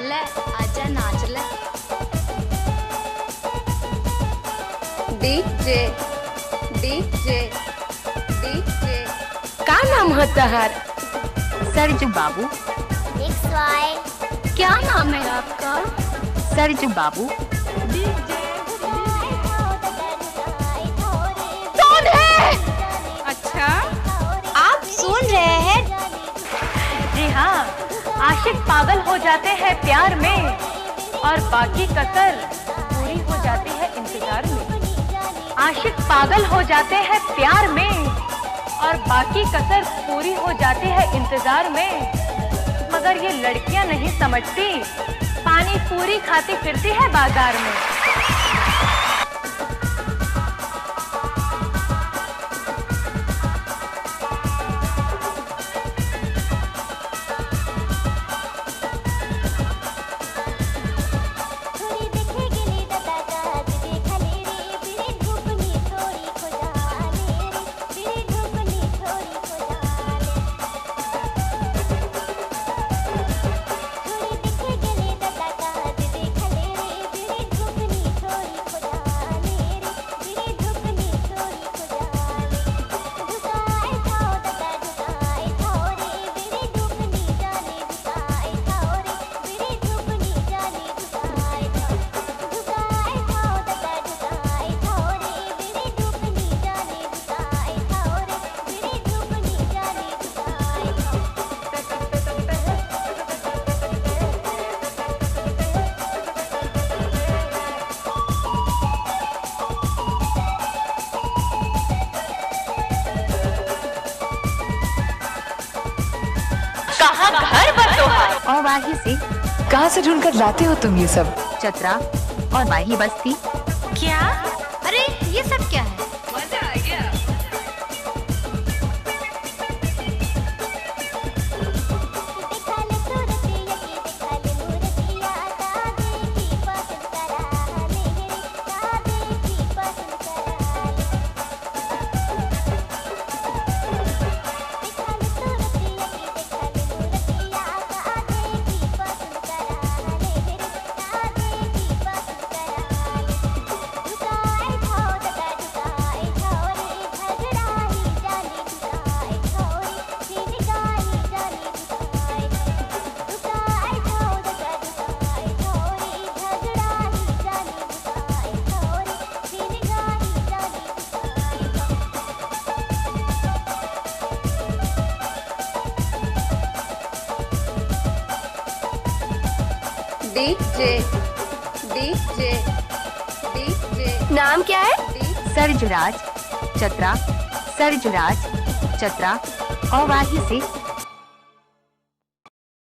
ले आजा नाच ले। डीजे डीजे डीजे का नाम है तहार? सरजू बाबू। क्या नाम है आपका? सरजू बाबू। कौन है? अच्छा, आप सुन रहे हैं? जी हाँ, आशिक पागल हो जाते हैं प्यार में और बाकी कसर पूरी हो जाती है इंतजार में। आशिक पागल हो जाते हैं प्यार में और बाकी कसर पूरी हो जाती है इंतजार में। मगर ये लड़कियां नहीं समझती, पानी पूरी खाती फिरती है बाजार में। कहाँ घर बतोहार और वाही से कहाँ से ढूंढ कर लाते हो तुम ये सब? चतरा और वाही बस्ती। क्या? अरे ये सब क्या है? मजा आ गया। डीजे डीजे डीजे नाम क्या है? सरजुराज चतरा, सरजुराज चतरा और वाही से